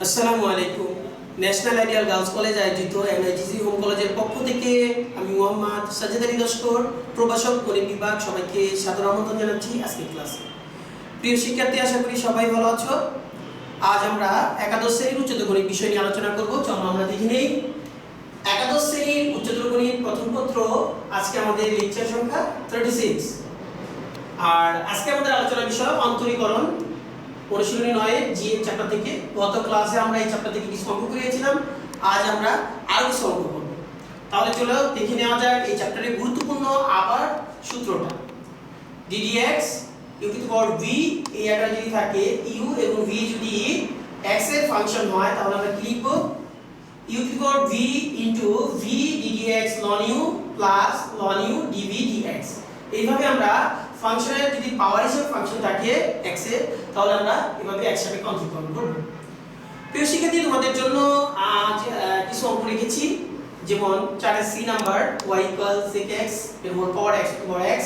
আসসালামু আলাইকুম। National ideal girls college আয়োজিত এনআইজিসি হোম কলেজের পক্ষ থেকে আমি মোহাম্মদ সাজ্জাদ আলী লস্কর, প্রভাষক গণিত বিভাগ, সবাইকে সাদর আমন্ত্রণ জানাচ্ছি আজকের ক্লাসে। প্রিয় শিক্ষার্থী, আশা করি সবাই ভালো আছো। আজ আমরা একাদশ শ্রেণীর উচ্চতর গণিত বিষয় নিয়ে আলোচনা করব। চলো আমরা দেখে নেই। একাদশ শ্রেণীর উচ্চতর গণিত প্রথম পত্র, আজকে আমাদের লেকচার সংখ্যা 36। আর আজকে আমাদের আলোচনার বিষয় অন্তরীকরণ, অনুশীলনী 9 জিএম চ্যাপ্টার থেকে। গত ক্লাসে আমরা এই চ্যাপ্টার থেকে কিছু অঙ্ক করিয়েছিলাম, আজ আমরা আরো কিছু অঙ্ক করব। তাহলে চলো দেখে নেওয়া যাক এই চ্যাপ্টারের গুরুত্বপূর্ণ আবার সূত্রটা। ddx u two the power v, এই আকারে যদি থাকে u এবং v যদি x এর ফাংশন হয় তাহলে আমরা কি লিখব? u two the power v into v ddx ln u plus ln u dv dx। এইভাবে আমরা ফাংশনের যদি পাওয়ার হিসেবে ফাংশন থাকে x এর, তাহলে আমরা এভাবে একসাথে অন্তরীকরণ করব। প্রিয় শিক্ষার্থী, তোমাদের জন্য আজ কিছু অঙ্ক লিখেছি, যেমন 4 c number y = sec x এর whole power x to the power x।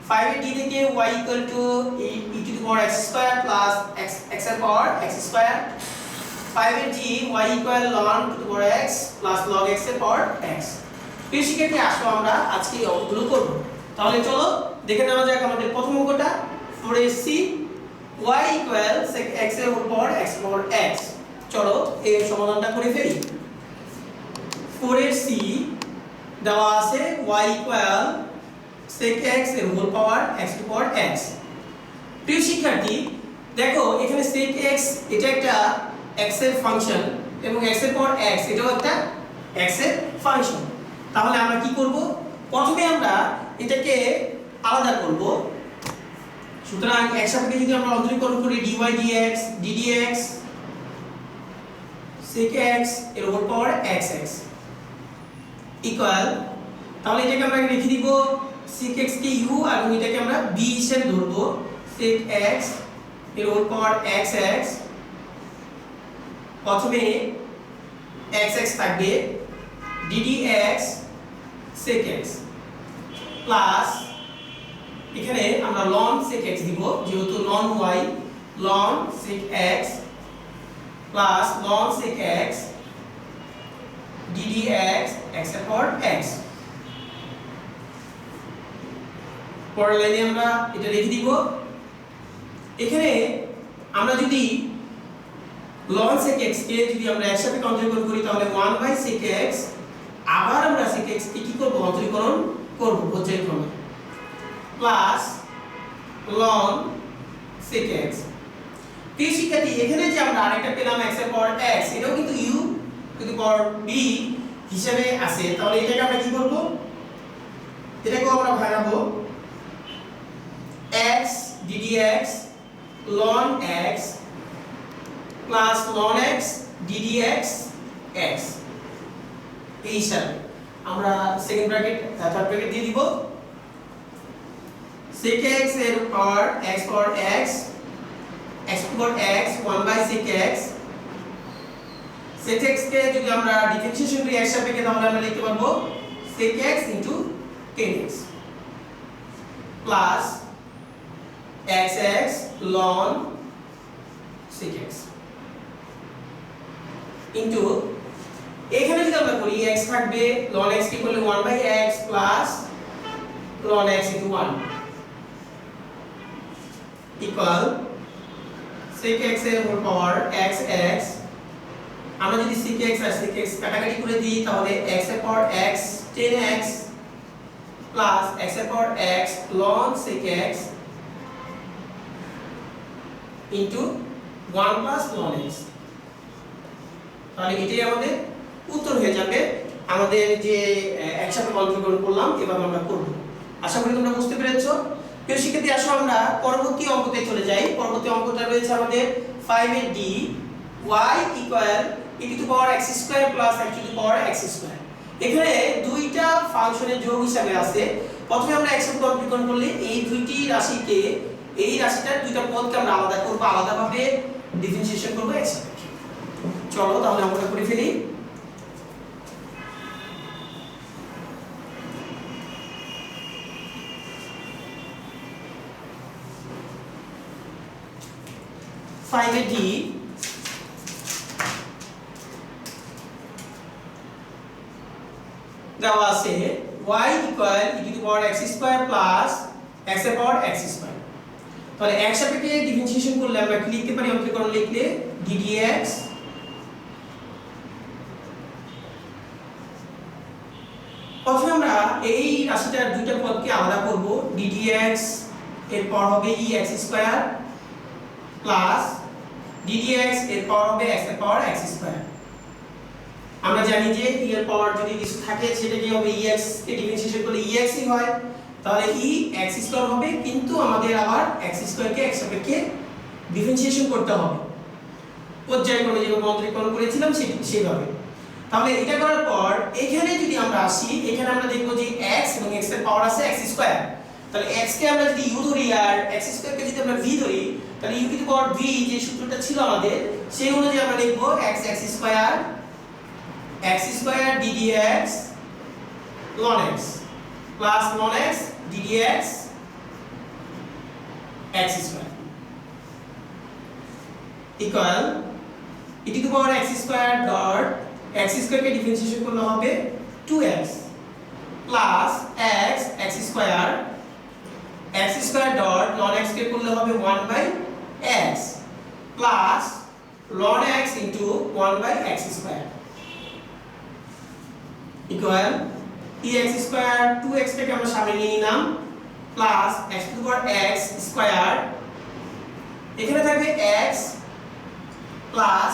5 এর d থেকে y = e to the power x square plus x এর পাওয়ার x স্কয়ার। 5 এর g y = ln two the power x plus log x এর পাওয়ার x। প্রিয় শিক্ষার্থী, আসলে আমরা আজকে এই অঙ্কগুলো করব। তাহলে চলো দেখে নেওয়া যাক আমাদের প্রথম অঙ্কটা। 4ac y = sec x এর হোল পাওয়ার x পাওয়ার x। চলো এর সমাধানটা করে ফেলি। 4ac দেওয়া আছে y = sec x এর হোল পাওয়ার x টু পাওয়ার x। প্রিয় শিক্ষার্থী, দেখো এখানে sec x এটা একটা x এর ফাংশন এবং x এর পাওয়ার x এটাও একটা x এর ফাংশন। তাহলে আমরা কি করব? প্রথমে আমরা এটাকে আলাদা করব। সুতরাং x সাপেক্ষে যদি আমরা অন্তরীকরণ করি dy dx ddx sec x এর হোল পাওয়ার xx ইকুয়াল, তাহলে এটাকে আমরা লিখে দিব sec x কে u আর এটাকে আমরা b হিসেবে ধরব। sec x এর হোল পাওয়ার xx, প্রথমে xx থাকবে ddx sec x প্লাস এখানে আমরা ln sec x দিব, যেহেতু ln y ln sec x plus ln sec x ddx x এর পাওয়ার x। পরের লাইনে আমরা এটা লিখে দিব। এখানে আমরা যদি ln sec x কে যদি আমরা একসাথে অন্তরীকরণ করি তাহলে 1/sec x, আবার আমরা sec x কে কি করব? অন্তরীকরণ করব পর্যায়ক্রমে, প্লাস ln sec x। প্রিয় শিক্ষার্থী, এখানে যে আমরা আরেকটা পেলাম x এর পাওয়ার x, এটাও কিন্তু u two the power b হিসেবে আছে। তাহলে এটাকে আমরা কি করব? এটাকেও আমরা ভাঙাবো x ddx ln x plus ln x ddx x। এই হিসাবে আমরা সেকেন্ড ব্র্যাকেট থার্ড ব্র্যাকেট দিয়ে দিব। sec x এর পাওয়ার x পাওয়ার x x টু পাওয়ার x 1/sec x। sec x কে যদি আমরা ডিফারেন্সিয়েশন করি x সাপেক্ষে তাহলে আমরা লিখতে পারবো sec x * 10x plus xx ln sec x into, এখানে যদি আমরা করি x থাকবে ln x কে করলে 1/x plus ln x * 1 equal sec x এর হোল পাওয়ার xx। আমরা যদি sec x আর sec x কাটাকাটি করে দিই তাহলে x এর পাওয়ার x 10x প্লাস x এর পাওয়ার x ln sec x into 1 plus ln x। তাহলে এটাই আমাদের উত্তর হয়ে যাবে। আমাদের যে একসাথে অন্তরীকরণ করলাম এভাবে আমরা করব। আশা করি তোমরা বুঝতে পেরেছো। প্রিয় শিক্ষার্থী, আসো আমরা পরবর্তী অঙ্কতে চলে যাই। পরবর্তী অঙ্কটা রয়েছে আমাদের 5 এর d y = e to the power x square plus x to the power x square. এখানে দুইটা ফাংশনের যোগ হিসাবে আছে। প্রথমে আমরা x এর অন্তরীকরণ করলে এই দুইটি রাশিকে, এই রাশিটার দুইটা পদকে আমরা আলাদা করব, আলাদাভাবে ডিফারেন্সিয়েশন করব x সাপেক্ষে। চলো তাহলে আমরা করে ফেলি। ফাইভ এর d দেওয়া আছে y equal e to the power x square plus x এর পাওয়ার x স্কয়ার। তাহলে x সাপেক্ষে ডিফারেন্সিয়েশন করলে আমরা কি লিখতে পারি? অঙ্কীকরণ লিখলে ddx প্রথমে আমরা এই রাশিটার দুইটা পদকে আলাদা করব। ddx এর পাওয়ার হবে ex স্কয়ার প্লাস ddx এর পাওয়ার হবে x এর পাওয়ার x স্কয়ার। আমরা জানি যে e এর পাওয়ার যদি কিছু থাকে সেটা কি হবে? ex কে ডিফারেন্সিয়েশন করলে ex ই হয়, তাহলে e x স্কয়ার হবে, কিন্তু আমাদের আবার x স্কয়ার কে x সাপেক্ষে ডিফারেন্সিয়েশন করতে হবে পর্যায়ক্রমে যেভাবে অন্তরীকরণ করেছিলাম সেভাবে। তাহলে এটা করার পর এখানে যদি আমরা আসি, এখানে আমরা দেখব যে x এবং x এর পাওয়ার আছে x স্কয়ার। তাহলে x কে আমরা যদি u ধরি আর x স্কয়ার কে যদি আমরা v ধরি, তাহলে u two the power v যে সূত্রটা ছিল আমাদের সেই অনুযায়ী আমরা লিখব x square ddx ln x plus ln x ddx x square equal e to the power x square dot x square K differentiation করলে হবে 2x plus x square dot ln x কে করলে হবে 1/x plus ln x into 1/x square equal ex square 2x টাকে আমরা সামনে নিয়ে নিলাম plus x to the power x square, এখানে থাকবে x প্লাস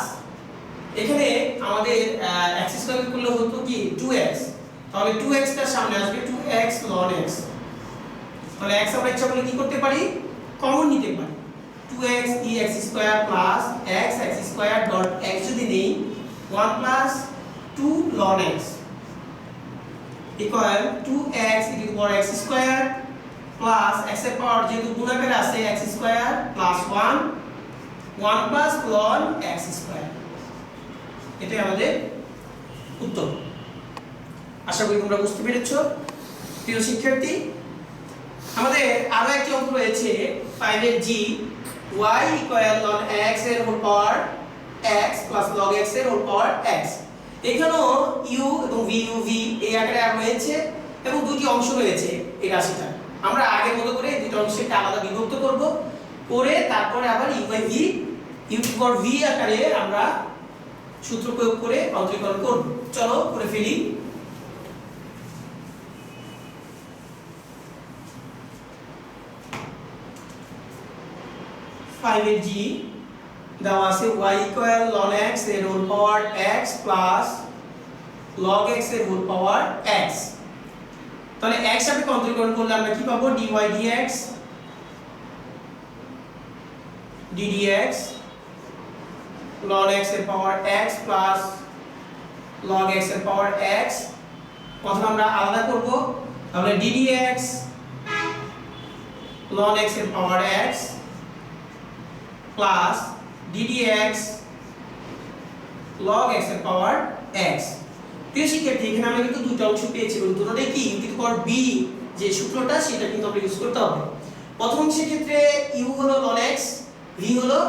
এখানে আমাদের x স্কয়ার করলে হতো কি 2x, তাহলে 2x টার সামনে আসবে 2x ln x। তাহলে x আমরা ইচ্ছা করলে কি করতে পারি? কমন নিতে পারি। 2x ex square plus x square dot x যদি নেই 1 plus 2 ln x equal 2x e to the power x square plus x এর পাওয়ার যেহেতু গুণাকারে আছে x square plus 1 plus ln x square. এটাই আমাদের উত্তর। আশা করি তোমরা বুঝতে পেরেছো প্রিয় শিক্ষার্থী। আমাদের আরো একটি অঙ্ক রয়েছে 5 এর g y equal ln x এর whole power x plus log x এর হোল পাওয়ার x। এখানেও u এবং v এই আকারে রয়েছে এবং দুটি অংশ রয়েছে এই রাশিটা। আমরা আগের মতো করে দুটো অংশকে আলাদা বিভক্ত করব, করে তারপরে আবার u two the power v আকারে আমরা সূত্র প্রয়োগ করে অন্তরীকরণ করব। চলো করে ফেলি। এর g দেওয়া আছে y ইকুয়াল ln x এর whole power x plus log x এর হোল পাওয়ার x। তাহলে x সাপেক্ষে অন্তরীকরণ করলে আমরা কি পাবো? dy ddx ln x এর পাওয়ার x প্লাস log x এর পাওয়ার x। প্রথমে আমরা আলাদা করব, তাহলে ddx ln x এর পাওয়ার x plus ddx log x এর পাওয়ার x। প্রিয় শিক্ষার্থী, এখানে আমরা কিন্তু দুটো অংশ পেয়েছি এবং দুটোটাই কি u two the power b যে সূত্রটা সেটা কিন্তু আমরা ইউজ করতে হবে। প্রথম অংশের ক্ষেত্রে u হলো ln x, v হলো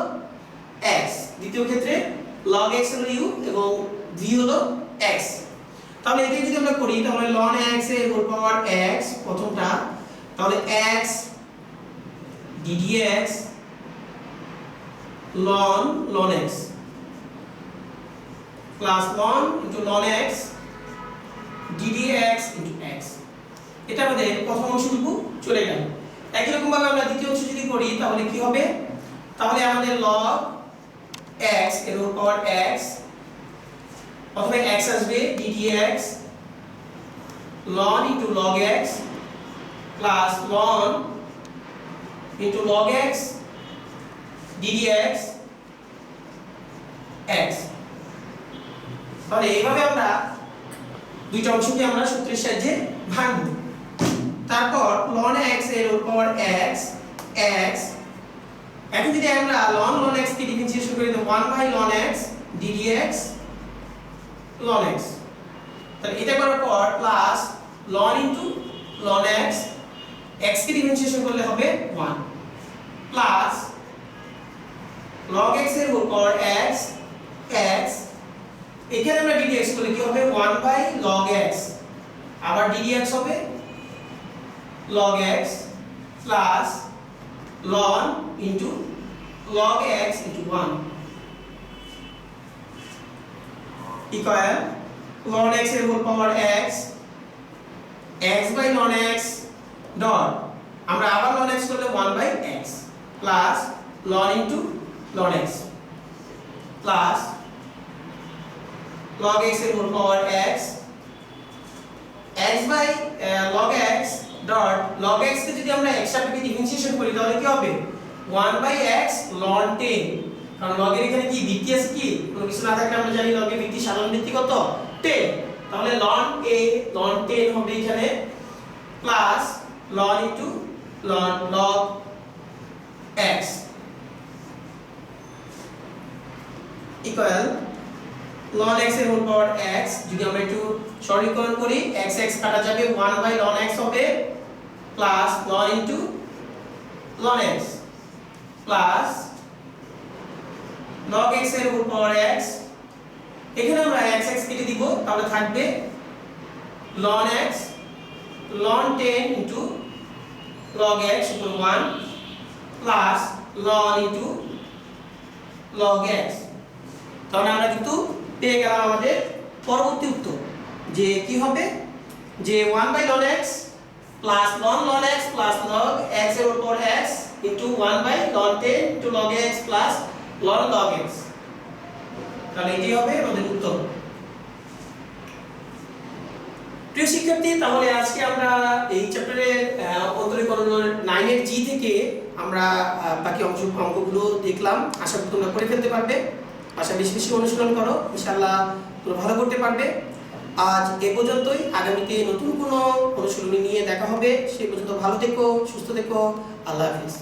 x, দ্বিতীয় ক্ষেত্রে log x হলো u এবং v হলো x। তাহলে এটা যদি আমরা করি তাহলে ln x এর হোল পাওয়ার x প্রথমটা, তাহলে x ddx ln x plus 1 into ln x ddx into x। এটা আমাদের প্রথম অংশটুকু চলে গেল। একই রকম ভাবে আমরা দ্বিতীয় অংশ যদি করি তাহলে কি হবে? তাহলে আমাদের log x এর হোল পাওয়ার x, প্রথমে x আসবে ddx ln into log x plus ln into log x ddx x। তাহলে এইভাবে আমরা দুইটা অংশকে আমরা সূত্রের সাহায্যে ভাঙব। তারপর ln x এর হোল পাওয়ার x x, এখন যদি আমরা ln x কে ডিফারেন্সিয়েশন করি তো 1/ln x ddx ln x। তাহলে এটা করার পর plus ln into ln x কে ডিফারেন্সিয়েশন করলে হবে 1 প্লাস log x এর হোল পাওয়ার x x, এখানে আমরা ddx করলে কি হবে 1/log x আবার ddx হবে log x plus ln into log x into 1 equal ln x এর whole power x x by ln x dot আমরা আবার ln x করলে 1 by x plus ln into ln x plus log x এর whole power x x by log x dot log x কে যদি আমরা x সাপেক্ষে differentiation করি তাহলে কি হবে 1 বাই x ln 10 কারণ log এর এখানে কি ভিত্তি আছে কি কোনো কিছু না থাকলে আমরা জানি log এর ভিত্তি সাধারণ ভিত্তি কত 10 তাহলে ln a ln 10 হবে এখানে plus ln into log x equal ln x এর হোল পাওয়ার x যদি আমরা একটু সরলীকরণ করি x x কাটা যাবে 1 বাই ln x হবে plus ln into ln x plus log x এর হোল পাওয়ার x এখানে আমরা x x কেটে দিব তাহলে থাকবে ln x ln 10 into log x equal 1 plus ln into log x তাহলে আমরা কিন্তু পেয়ে গেলাম আমাদের পরবর্তী উত্তর যে কি হবে যে 1 by ln x plus ln x plus log x এর উপর x into 1 by ln 10 into log x plus ln log x তাহলে এটি হবে আমাদের উত্তর। প্রিয় শিক্ষার্থী তাহলে আজকে আমরা এই চ্যাপ্টারের অন্তরীকরণ 9 এর জি থেকে আমরা বাকি অঙ্কগুলো দেখলাম। আশা করি তোমরা করে ফেলতে পারবে। আশা বেশি বেশি অনুশীলন করো, ইনশাআল্লাহ তোমরা ভালো করতে পারবে। আজ এ পর্যন্তই, আগামীতে নতুন কোনো অনুশীলনী নিয়ে দেখা হবে। সেই পর্যন্ত ভালো থেকো, সুস্থ থেকো, আল্লাহ হাফেজ।